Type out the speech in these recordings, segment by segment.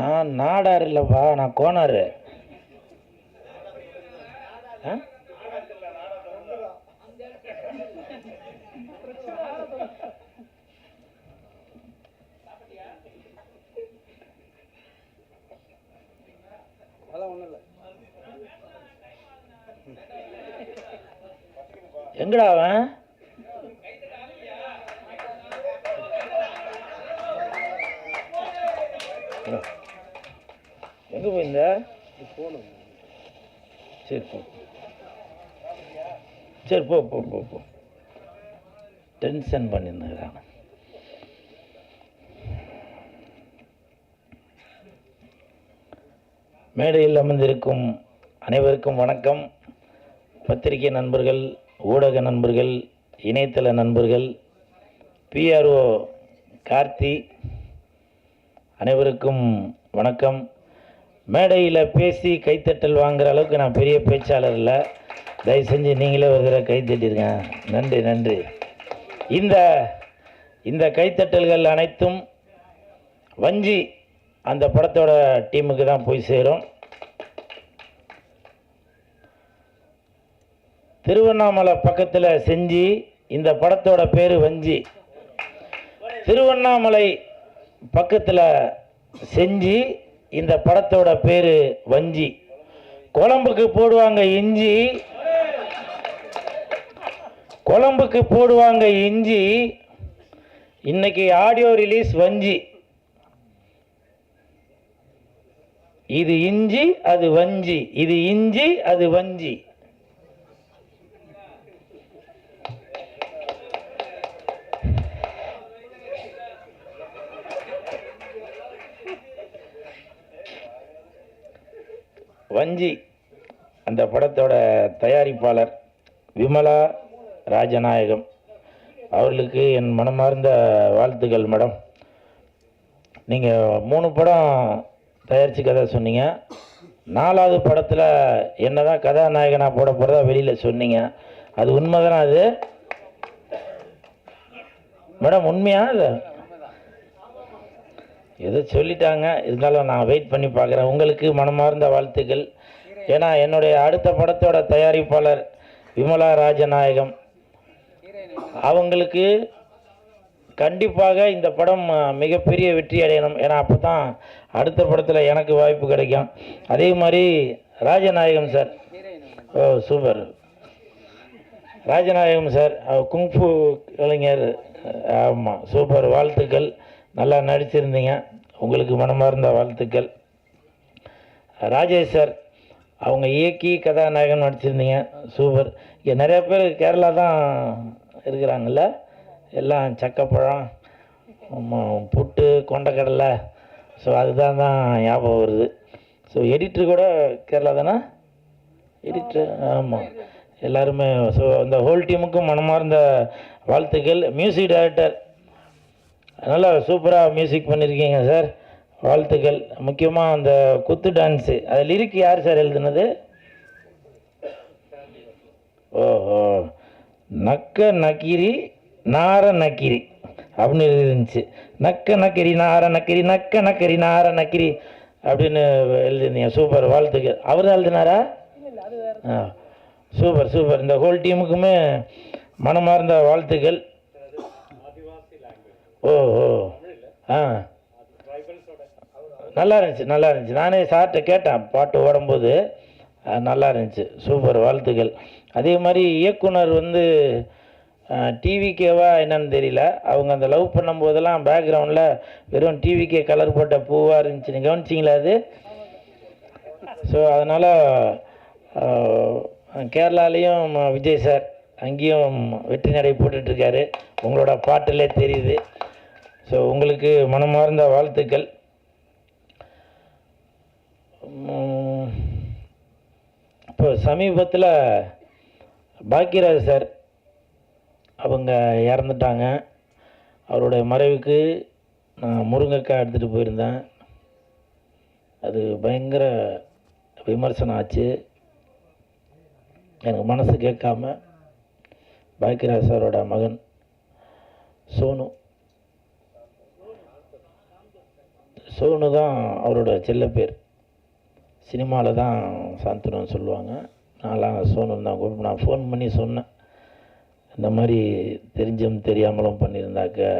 நான் நாடார் இல்லைப்பா, நான் கோனார். எங்கடா அவன்? எங்க போயிருந்த? சரி போ, சரி போ போ போ போ. டென்ஷன் பண்ணியிருந்தாங்க. மேடையில் அமர்ந்திருக்கும் அனைவருக்கும் வணக்கம். பத்திரிகை நண்பர்கள், ஊடக நண்பர்கள், இணையதள நண்பர்கள், பிஆர்ஓ கார்த்தி, அனைவருக்கும் வணக்கம். மேடையில் பேசி கைத்தட்டல் வாங்குகிற அளவுக்கு நான் பெரிய பேச்சாளர் இல்லை. தயவு செஞ்சு நீங்களே ஒரு தடவை கைத்தட்டிருங்க. நன்றி நன்றி. இந்த கைத்தட்டல்கள் அனைத்தும் வஞ்சி அந்த படத்தோட டீமுக்கு தான் போய் சேரும். திருவண்ணாமலை பக்கத்தில் செஞ்சி, இந்த படத்தோட பேர் வஞ்சி. திருவண்ணாமலை பக்கத்தில் செஞ்சி, இந்த படத்தோட பேர் வஞ்சி. குழம்புக்கு போடுவாங்க இஞ்சி, குழம்புக்கு போடுவாங்க இஞ்சி. இன்னைக்கு ஆடியோ ரிலீஸ் வஞ்சி. இது இஞ்சி அது வஞ்சி, இது இஞ்சி அது வஞ்சி. வஞ்சி அந்த படத்தோட தயாரிப்பாளர் விமலா ராஜநாயகம் அவர்களுக்கு என் மனமார்ந்த வாழ்த்துக்கள். மேடம், நீங்கள் 3 படம் தயாரித்து கதை சொன்னீங்க. 4வது படத்தில் என்ன தான் கதாநாயகனாக போட போகிறதா வெளியில் சொன்னீங்க. அது உண்மை தானே? அது மேடம் உண்மையா? இல்லை எதோ சொல்லிட்டாங்க, இருந்தாலும் நான் வெயிட் பண்ணி பார்க்குறேன். உங்களுக்கு மனமார்ந்த வாழ்த்துக்கள். ஏன்னா என்னுடைய அடுத்த படத்தோட தயாரிப்பாளர் விமலா ராஜநாயகம் அவங்களுக்கு கண்டிப்பாக இந்த படம் மிகப்பெரிய வெற்றி அடையணும். ஏன்னா அப்போ தான் அடுத்த படத்தில் எனக்கு வாய்ப்பு கிடைக்கும். அதே மாதிரி ராஜநாயகம் சார், ஓ சூப்பர், ராஜநாயகம் சார் குங்ஃபு கலைஞர், ஆமாம் சூப்பர், வாழ்த்துக்கள். நல்லா நடிச்சிருந்தீங்க, உங்களுக்கு மனமார்ந்த வாழ்த்துக்கள். ராஜேஷ் சார் அவங்க இயக்கி கதாநாயகன் நடிச்சிருந்தீங்க, சூப்பர். இங்கே நிறைய பேர் கேரளா தான் இருக்கிறாங்கல்ல, எல்லாம் சக்கப்பழம், புட்டு, கொண்டக்கடலை, ஸோ அதுதான் ஞாபகம் வருது. ஸோ எடிட்டர் கூட கேரளா தானே எடிட்டர்? ஆமாம், எல்லாருமே. ஸோ அந்த ஹோல் டீமுக்கும் மனமார்ந்த வாழ்த்துக்கள். மியூசிக் டைரக்டர் நல்லா சூப்பராக மியூசிக் பண்ணியிருக்கீங்க சார், வாழ்த்துக்கள். முக்கியமாக அந்த குத்து டான்ஸு, அது லிரிக் யார் சார் எழுதுனது? ஓஹோ, நக்க நக்கிரி நார நக்கிரி அப்படின்னு இருந்துச்சு. நக்க நக்கிரி நார நக்கிரி, நக்க நக்கரி நார நக்கிரி அப்படின்னு எழுதிருந்தீங்க, சூப்பர், வாழ்த்துக்கள். அவர் தான் எழுதினாரா? Super super. இந்த ஹோல் டீமுக்குமே மனமார்ந்த வாழ்த்துக்கள். ஓ ஓ ஆ, நல்லா இருந்துச்சு, நல்லா இருந்துச்சு. நானே சார்கிட்ட கேட்டேன் பாட்டு ஓடும்போது, நல்லா இருந்துச்சு, சூப்பர், வாழ்த்துக்கள். அதே மாதிரி இயக்குனர் டிவிகேவா என்னன்னு தெரியல, அவங்க அந்த லவ் பண்ணும்போதெல்லாம் பேக்ரவுண்டில் வெறும் டிவிகே கலர் போட்ட பூவாக இருந்துச்சு. நீங்கள் கவனிச்சிங்களா அது? ஸோ அதனால் கேரளாலேயும் விஜய் சார் அங்கேயும் வெற்றி நடை போட்டுட்ருக்காரு, உங்களோட பாட்டிலே தெரியுது. ஸோ உங்களுக்கு மனமார்ந்த வாழ்த்துக்கள். இப்போ சமீபத்தில் பாக்கியராஜ் சார் அவங்க இறந்துட்டாங்க. அவருடைய மறைவுக்கு நான் முருங்கைக்காய் எடுத்துகிட்டு போயிருந்தேன். அது பயங்கர விமர்சனம் ஆச்சு. எனக்கு மனசு கேட்காம பாக்கியராஜ் சாரோட மகன் சோனு தான் அவரோட செல்ல பேர். சினிமாவில் தான் சாந்தனுன்னு சொல்லுவாங்க. நான்லாம் சோனு தான் கூப்பிட்டு நான் ஃபோன் பண்ணி சொன்னேன், இந்த மாதிரி தெரிஞ்சும் தெரியாமலும் பண்ணியிருந்தாக்க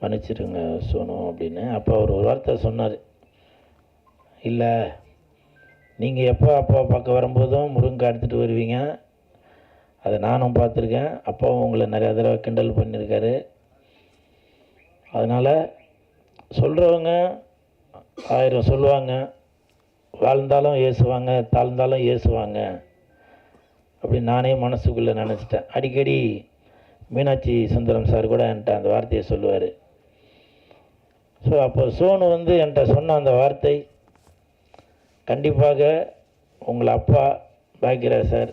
மன்னிச்சிடுங்க சோனு அப்படின்னு. அப்போ அவர் ஒரு வார்த்தை சொன்னார், இல்லை நீங்கள் எப்போ அப்பா பார்க்க வரும்போதும் முருங்கை எடுத்துகிட்டு வருவீங்க, அதை நானும் பார்த்துருக்கேன். அப்பாவும் உங்களை நிறையா தடவை கிண்டல் பண்ணியிருக்காரு. அதனால் சொல்கிறவங்க 1000 சொல்லுவாங்க, வாழ்ந்தாலும் ஏசுவாங்க, தாழ்ந்தாலும் ஏசுவாங்க அப்படின்னு நானே மனசுக்குள்ளே நினச்சிட்டேன். அடிக்கடி மீனாட்சி சுந்தரம் சார் கூட என்கிட்ட அந்த வார்த்தையை சொல்லுவார். ஸோ அப்போ சோனு என்கிட்ட சொன்ன அந்த வார்த்தை, கண்டிப்பாக உங்களை அப்பா பாக்யராஜ் சார்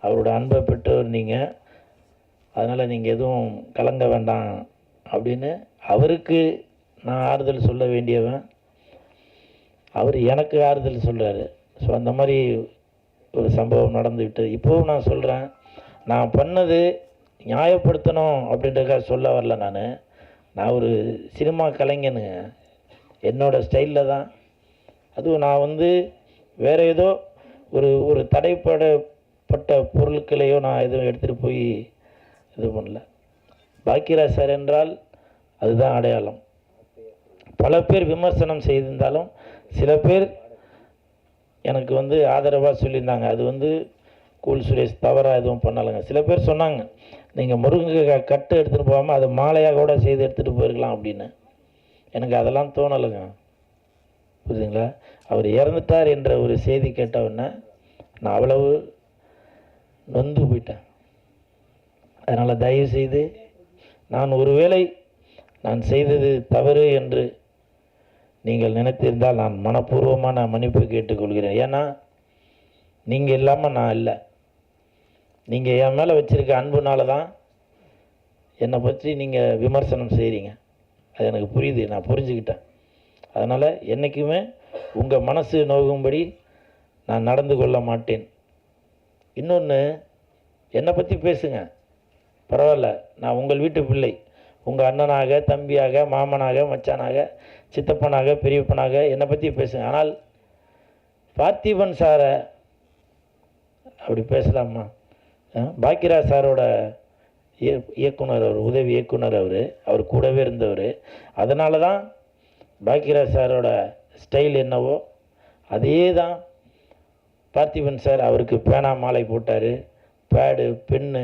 அவரோட அன்பை பெற்றவர் நீங்கள், அதனால் நீங்கள் எதுவும் கலங்க வேண்டாம் அப்படின்னு அவருக்கு நான் ஆறுதல் சொல்ல வேண்டியவன், அவர் எனக்கு ஆறுதல் சொல்கிறாரு. ஸோ அந்த மாதிரி ஒரு சம்பவம் நடந்துவிட்டு இப்போவும் நான் சொல்கிறேன், நான் பண்ணது நியாயப்படுத்தணும் அப்படின்றதுக்காக சொல்ல வரல. நான் ஒரு சினிமா கலைஞனுங்க, என்னோடய ஸ்டைலில் தான். அதுவும் நான் வேறு ஏதோ ஒரு தடைப்பட்ட பொருட்களையோ நான் எதுவும் எடுத்துகிட்டு போய் இது பண்ணல. பாக்யராஜ் சார் என்றால் அதுதான் அடையாளம். பல பேர் விமர்சனம் செய்திருந்தாலும் சில பேர் எனக்கு ஆதரவாக சொல்லியிருந்தாங்க, அது கூல் சுரேஷ் தவறாக எதுவும் பண்ணலைங்க. சில பேர் சொன்னாங்க, நீங்கள் முருங்கை கட்டு எடுத்துகிட்டு போகாமல் அதை மாலையாக கூட செய்து எடுத்துகிட்டு போயிருக்கலாம் அப்படின்னு. எனக்கு அதெல்லாம் தோணலைங்க, புரியுதுங்களா? அவர் இறந்துட்டார் என்ற ஒரு செய்தி கேட்டவுடனே நான் அவ்வளவு நொந்து போயிட்டேன். அதனால் தயவுசெய்து நான் ஒருவேளை நான் செய்தது தவறு என்று நீங்கள் நினைத்திருந்தால் நான் மனப்பூர்வமாக மன்னிப்பு கேட்டுக்கொள்கிறேன். ஏன்னா நீங்கள் இல்லாமல் நான் இல்லை. நீங்கள் என் மேலே வச்சுருக்க அன்புனால தான் என்னை பற்றி நீங்கள் விமர்சனம் செய்கிறீங்க. அது எனக்கு புரியுது, நான் புரிஞ்சுக்கிட்டேன். அதனால் என்றைக்குமே உங்கள் மனசு நோகும்படி நான் நடந்து கொள்ள மாட்டேன். இன்னொன்று, என்னை பற்றி பேசுங்க, பரவாயில்ல. நான் உங்கள் வீட்டு பிள்ளை, உங்கள் அண்ணனாக, தம்பியாக, மாமனாக, மச்சானாக, சித்தப்பனாக, பெரியப்பனாக என்னை பற்றி பேசுங்க. ஆனால் பார்த்திபன் சாரை அப்படி பேசலாமா? பாக்யராஜ் சாரோட இயக்குனர், அவர் உதவி இயக்குனர், அவர் கூடவே இருந்தவர். அதனால தான் பாக்யராஜ் சாரோட ஸ்டைல் என்னவோ அதே தான் பார்த்திபன் சார். அவருக்கு பேனா மாலை போட்டார், பேடு, பென்னு.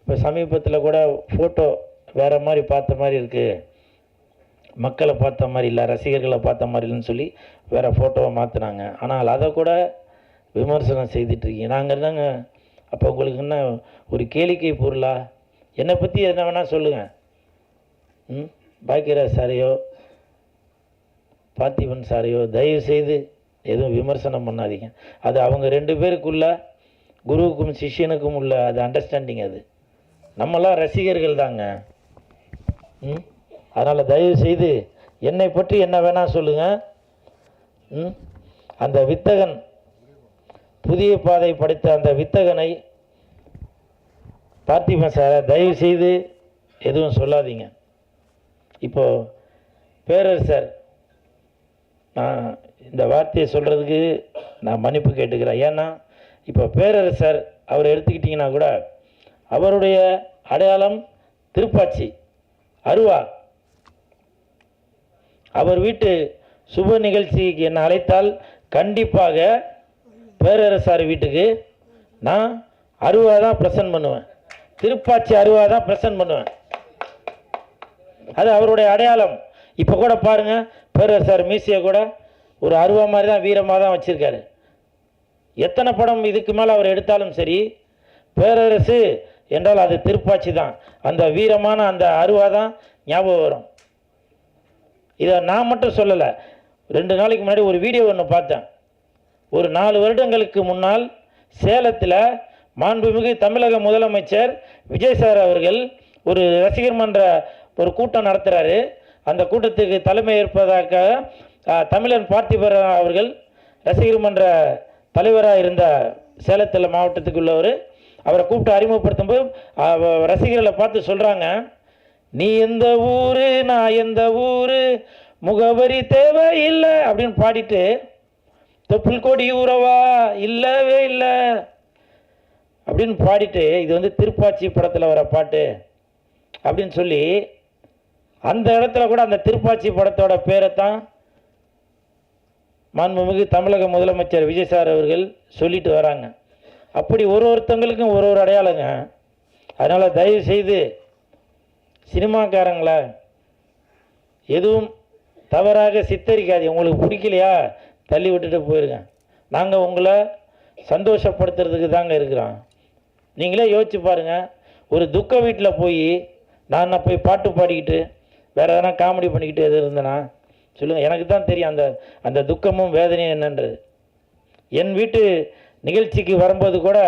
இப்போ சமீபத்தில் கூட ஃபோட்டோ வேறு மாதிரி பார்த்த மாதிரி இருக்குது, மக்களை பார்த்த மாதிரி இல்லை, ரசிகர்களை பார்த்த மாதிரி இல்லைன்னு சொல்லி வேறு ஃபோட்டோவை மாற்றினாங்க. ஆனால் அதை கூட விமர்சனம் செய்துட்ருக்கீங்க. நாங்கள் என்னங்க அப்போ உங்களுக்கு என்ன ஒரு கேளிக்கை பொருளா? என்னை பற்றி என்ன வேணால் சொல்லுங்கள். பாக்யராஜ் சாரையோ பார்த்திபன் சாரையோ தயவுசெய்து எதுவும் விமர்சனம் பண்ணாதீங்க. அது அவங்க 2 பேருக்குள்ள, குருவுக்கும் சிஷ்யனுக்கும் உள்ள அது அண்டர்ஸ்டாண்டிங். அது நம்மளாம் ரசிகர்கள் தாங்க. அதனால் தயவுசெய்து என்னை பற்றி என்ன வேணால் சொல்லுங்கள். அந்த வித்தகன், புதிய பாதை படித்த அந்த வித்தகனை, பார்த்திபன் சாரை தயவுசெய்து எதுவும் சொல்லாதீங்க. இப்போது பேரரசர், நான் இந்த வார்த்தையை சொல்கிறதுக்கு நான் மன்னிப்பு கேட்டுக்கிறேன். ஏன்னா இப்போ பேரரசர் அவர் எடுத்துக்கிட்டிங்கன்னா கூட அவருடைய அடையாளம் திருப்பாச்சி, அருவா. அவர் வீட்டு சுப நிகழ்ச்சிக்கு என்னை அழைத்தால் கண்டிப்பாக பேரரசார் வீட்டுக்கு நான் அருவா தான் ப்ரெசன்ட் பண்ணுவேன், திருப்பாச்சி அருவா தான் ப்ரெசன்ட் பண்ணுவேன். அது அவருடைய அடையாளம். இப்போ கூட பாருங்கள், பேரரசார் மீசியை கூட ஒரு அருவா மாதிரி தான், வீரமாக தான் வச்சுருக்காரு. எத்தனை படம் இதுக்கு மேலே அவர் எடுத்தாலும் சரி, பேரரசு என்றால் அது திருப்பாச்சி தான், அந்த வீரமான அந்த அருவா தான் ஞாபகம் வரும். இதை நான் மட்டும் சொல்லலை. 2 நாளைக்கு முன்னாடி ஒரு வீடியோ ஒன்று பார்த்தேன். ஒரு 4 வருடங்களுக்கு முன்னால் சேலத்தில் மாண்புமிகு தமிழக முதலமைச்சர் விஜய் சார் அவர்கள் ஒரு ரசிகர் மன்ற ஒரு கூட்டம் நடத்துகிறாரு. அந்த கூட்டத்துக்கு தலைமை ஏற்பதாக தமிழன் பார்த்திபன் அவர்கள் ரசிகர் மன்ற தலைவராக இருந்த சேலத்தில் மாவட்டத்துக்கு உள்ளவர், அவரை கூப்பிட்டு அறிமுகப்படுத்தும் போது ரசிகர்களை பார்த்து சொல்கிறாங்க, நீ எந்த ஊரு நான் எந்த ஊரு முகவரி தேவையில்லை அப்படின்னு பாடிட்டு தொப்புள் கொடி உறவா இல்லவே இல்லை அப்படின்னு பாடிட்டு இது வந்து திருப்பாச்சி படத்தில் வர பாட்டு அப்படின்னு சொல்லி அந்த இடத்துல கூட அந்த திருப்பாச்சி படத்தோட பேரை தான் மாண்புமிகு தமிழக முதலமைச்சர் விஜய் சார் அவர்கள் சொல்லிட்டு வராங்க. அப்படி ஒருத்தங்களுக்கும் ஒரு அடையாளங்க. அதனால் தயவு செய்து சினிமாக்காரங்கள எதுவும் தவறாக சித்தரிக்காது. உங்களுக்கு பிடிக்கலையா தள்ளி விட்டுட்டு போயிருங்க. நாங்கள் உங்களை சந்தோஷப்படுத்துறதுக்கு தாங்க இருக்கிறோம். நீங்களே யோசிச்சு பாருங்கள். ஒரு துக்க வீட்டில் போய் நான் போய் பாட்டு பாடிக்கிட்டு வேறு எதனா காமெடி பண்ணிக்கிட்டு எது இருந்தேனா சொல்லுங்கள். எனக்கு தான் தெரியும் அந்த அந்த துக்கமும் வேதனையும் என்னன்றது. என் வீட்டு நிகழ்ச்சிக்கு வரும்போது கூட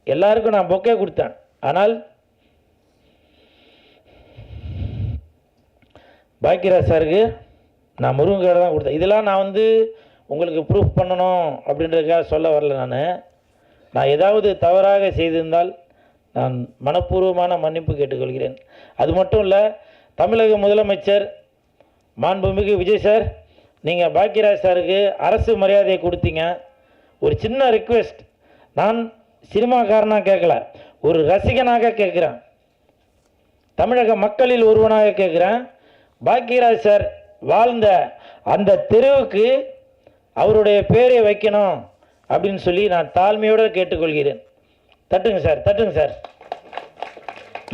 எல்லாருக்கும் நான் பொக்கே கொடுத்தேன். ஆனால் பாக்கியராஜ் சாருக்கு நான் முருங்கை தான் கொடுத்தேன். இதெல்லாம் நான் வந்து உங்களுக்கு ப்ரூஃப் பண்ணணும் அப்படின்றதுக்காக சொல்ல வரல. நான் ஏதாவது தவறாக செய்திருந்தால் நான் மனப்பூர்வமான மன்னிப்பு கேட்டுக்கொள்கிறேன். அது மட்டும் இல்லை, தமிழக முதலமைச்சர் மாண்புமிகு விஜய் சார், நீங்கள் பாக்கியராஜ் சாருக்கு அரசு மரியாதையை கொடுத்தீங்க. ஒரு சின்ன ரிக்வெஸ்ட், நான் சினிமாக்காரனாக கேட்கல, ஒரு ரசிகனாக கேட்குறேன், தமிழக மக்களில் ஒருவனாக கேட்குறேன். பாக்கியராஜ் சார் வாழ்ந்த அந்த தெருவுக்கு அவருடைய பேரை வைக்கணும் அப்படின்னு சொல்லி நான் தாழ்மையோடு கேட்டுக்கொள்கிறேன். தட்டுங்க சார், தட்டுங்க சார்.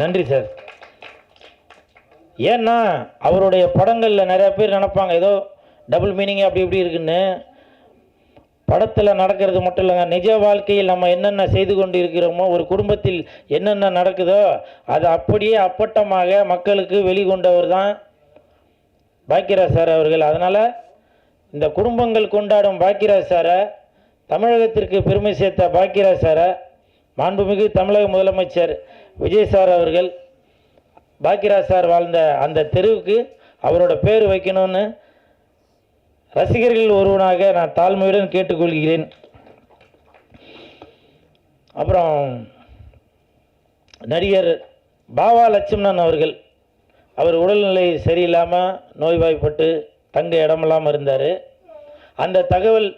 நன்றி சார். ஏன்னா அவருடைய படங்களில் நிறைய பேர் நினைப்பாங்க ஏதோ டபுள் மீனிங் அப்படி இப்படி இருக்குன்னு. படத்தில் நடக்கிறது மட்டும் இல்லைங்க, நிஜ வாழ்க்கையில் நம்ம என்னென்ன செய்து கொண்டு இருக்கிறோமோ, ஒரு குடும்பத்தில் என்னென்ன நடக்குதோ அது அப்படியே அப்பட்டமாக மக்களுக்கு வெளிக்கொண்டவர் தான் பாக்கியராஜ் சார் அவர்கள். அதனால் இந்த குடும்பங்கள் கொண்டாடும் பாக்கியராஜ் சாரை, தமிழகத்திற்கு பெருமை சேர்த்த பாக்கியராஜ் சாரை மாண்புமிகு தமிழக முதலமைச்சர் விஜய் சார் அவர்கள் பாக்கியராஜ் சார் வாழ்ந்த அந்த தெருவுக்கு அவரோட பேர் வைக்கணும்னு ரசிகர்கள் ஒருவனாக நான் தாழ்மையுடன் கேட்டுக்கொள்கிறேன். அப்புறம் நடிகர் பாவா லட்சுமணன் அவர்கள், அவர் உடல்நிலை சரியில்லாமல் நோய்வாய்ப்பட்டு தங்க இடமில்லாமல் இருந்தார். அந்த தகவல்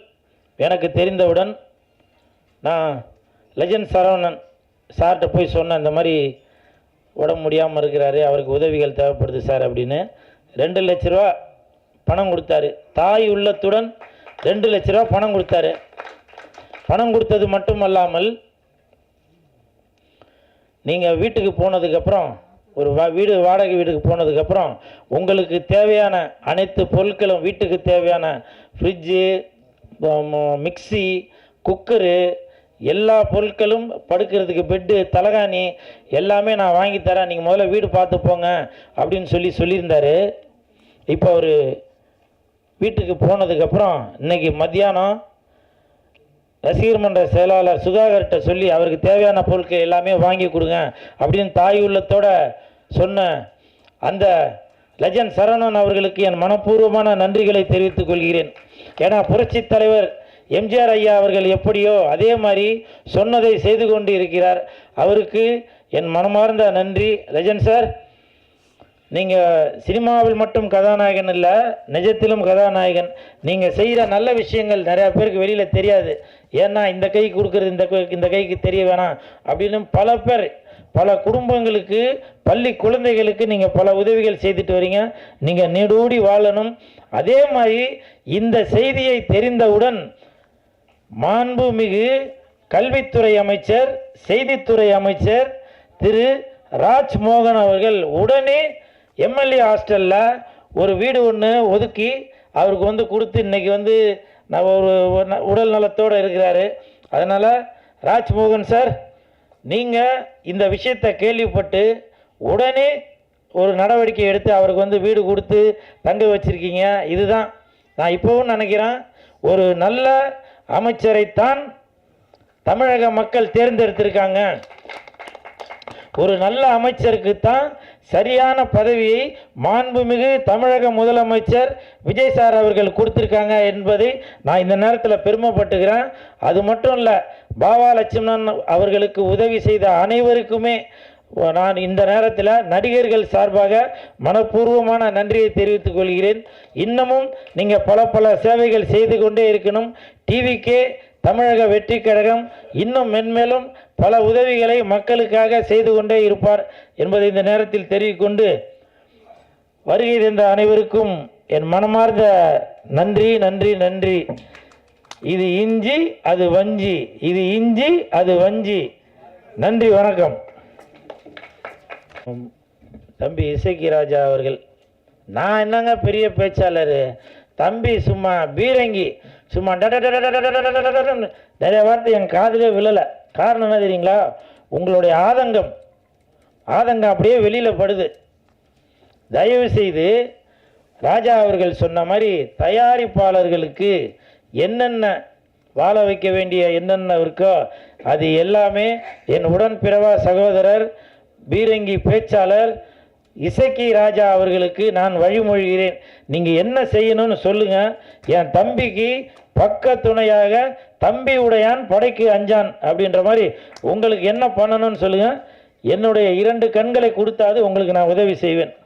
எனக்கு தெரிந்தவுடன் நான் லெஜண்ட் சரவணன் சார்கிட்ட போய் சொன்னேன், இந்த மாதிரி உடம்பு முடியாமல் இருக்கிறாரு, அவருக்கு உதவிகள் தேவைப்படுது சார் அப்படின்னு. 2 லட்ச ரூபா பணம் கொடுத்தாரு. தாய் உள்ளத்துடன் 2 லட்ச ரூபா பணம் கொடுத்தாரு. பணம் கொடுத்தது மட்டுமல்லாமல், நீங்கள் வீட்டுக்கு போனதுக்கப்புறம், ஒரு வீடு வாடகை வீட்டுக்கு போனதுக்கப்புறம் உங்களுக்கு தேவையான அனைத்து பொருட்களும், வீட்டுக்கு தேவையான ஃப்ரிட்ஜு, மிக்சி, குக்கரு, எல்லா பொருட்களும், படுக்கிறதுக்கு பெட்டு, தலகாணி எல்லாமே நான் வாங்கி தரேன், நீங்கள் முதல்ல வீடு பார்த்து போங்க அப்படின்னு சொல்லியிருந்தார். இப்போ அவர் வீட்டுக்கு போனதுக்கப்புறம் இன்னைக்கு மத்தியானம் ரசிகர் மன்ற செயலாளர் சுதாகர்கிட்ட சொல்லி அவருக்கு தேவையான பொருட்கள் எல்லாமே வாங்கி கொடுங்க அப்படின்னு தாய் உள்ளத்தோட சொன்ன அந்த லெஜண்ட் சரவணன் அவர்களுக்கு என் மனப்பூர்வமான நன்றிகளை தெரிவித்துக் கொள்கிறேன். ஏன்னா புரட்சி தலைவர் எம்ஜிஆர் ஐயா அவர்கள் எப்படியோ அதே மாதிரி சொன்னதை செய்து கொண்டு இருக்கிறார். அவருக்கு என் மனமார்ந்த நன்றி. லெஜண்ட் சார், நீங்கள் சினிமாவில் மட்டும் கதாநாயகன் இல்லை, நிஜத்திலும் கதாநாயகன். நீங்கள் செய்கிற நல்ல விஷயங்கள் நிறையா பேருக்கு வெளியில் தெரியாது. ஏன்னா இந்த கைக்கு கொடுக்குறது இந்த கைக்கு தெரிய வேணாம் அப்படின்னு பல பேர், பல குடும்பங்களுக்கு, பள்ளி குழந்தைகளுக்கு நீங்கள் பல உதவிகள் செய்துட்டு வரீங்க. நீங்கள் நீடூடி வாழணும். அதே மாதிரி இந்த செய்தியை தெரிந்தவுடன் மாண்புமிகு கல்வித்துறை அமைச்சர், செய்தித்துறை அமைச்சர் திரு ராஜ்மோகன் அவர்கள் உடனே எம்எல்ஏ ஹாஸ்டலில் ஒரு வீடு ஒன்று ஒதுக்கி அவருக்கு கொடுத்து இன்னைக்கு நான் ஒரு உடல் நலத்தோடு இருக்கிறாரு. அதனால் ராஜ்மோகன் சார், நீங்கள் இந்த விஷயத்தை கேள்விப்பட்டு உடனே ஒரு நடவடிக்கை எடுத்து அவருக்கு வீடு கொடுத்து தங்க வச்சுருக்கீங்க. இதுதான் நான் இப்போவும் நினைக்கிறேன், ஒரு நல்ல அமைச்சரைத்தான் தமிழக மக்கள் தேர்ந்தெடுத்திருக்காங்க. ஒரு நல்ல அமைச்சருக்கு தான் சரியான பதவியை மாண்புமிகு தமிழக முதலமைச்சர் விஜய் சார் அவர்கள் கொடுத்திருக்காங்க என்பதை நான் இந்த நேரத்தில் பெருமைப்பட்டுக்கிறேன். அது மட்டும் இல்லை, பாவா லட்சுமணன் அவர்களுக்கு உதவி செய்த அனைவருக்குமே நான் இந்த நேரத்தில் நடிகர்கள் சார்பாக மனப்பூர்வமான நன்றியை தெரிவித்துக் கொள்கிறேன். இன்னமும் நீங்கள் பல சேவைகள் செய்து கொண்டே இருக்கணும். டிவிக்கே தமிழக வெற்றி கழகம் இன்னும் மென்மேலும் பல உதவிகளை மக்களுக்காக செய்து கொண்டே இருப்பார் என்பதை இந்த நேரத்தில் தெரிவிக்கொண்டு, வருகை தந்த அனைவருக்கும் என் மனமார்ந்த நன்றி நன்றி நன்றி. இது இஞ்சி அது வஞ்சி, இது இஞ்சி அது வஞ்சி. நன்றி, வணக்கம். தம்பி இசக்கி ராஜா அவர்கள், நான் என்னங்க பெரிய பேச்சாளர், தம்பி சும்மா பீரங்கி, சும்மா நிறைய வார்த்தை என் காதிலே விழலை. காரணம் என்ன தெரியுங்களா? உங்களுடைய ஆதங்கம் அப்படியே வெளியில் படுது. தயவு செய்து ராஜா அவர்கள் சொன்ன மாதிரி தயாரிப்பாளர்களுக்கு என்னென்ன வாழ வைக்க வேண்டிய என்னென்ன இருக்கோ அது எல்லாமே என் உடன்பிறவா சகோதரர் பீரங்கி பேச்சாளர் இசக்கி ராஜா அவர்களுக்கு நான் வழிமொழிகிறேன். நீங்கள் என்ன செய்யணும்னு சொல்லுங்கள். என் தம்பிக்கு பக்க துணையாக தம்பி உடையான் படைக்கு அஞ்சான் அப்படின்ற மாதிரி உங்களுக்கு என்ன பண்ணணும்னு சொல்லுங்கள். என்னுடைய 2 கண்களை கொடுத்தாது உங்களுக்கு நான் உதவி செய்வேன்.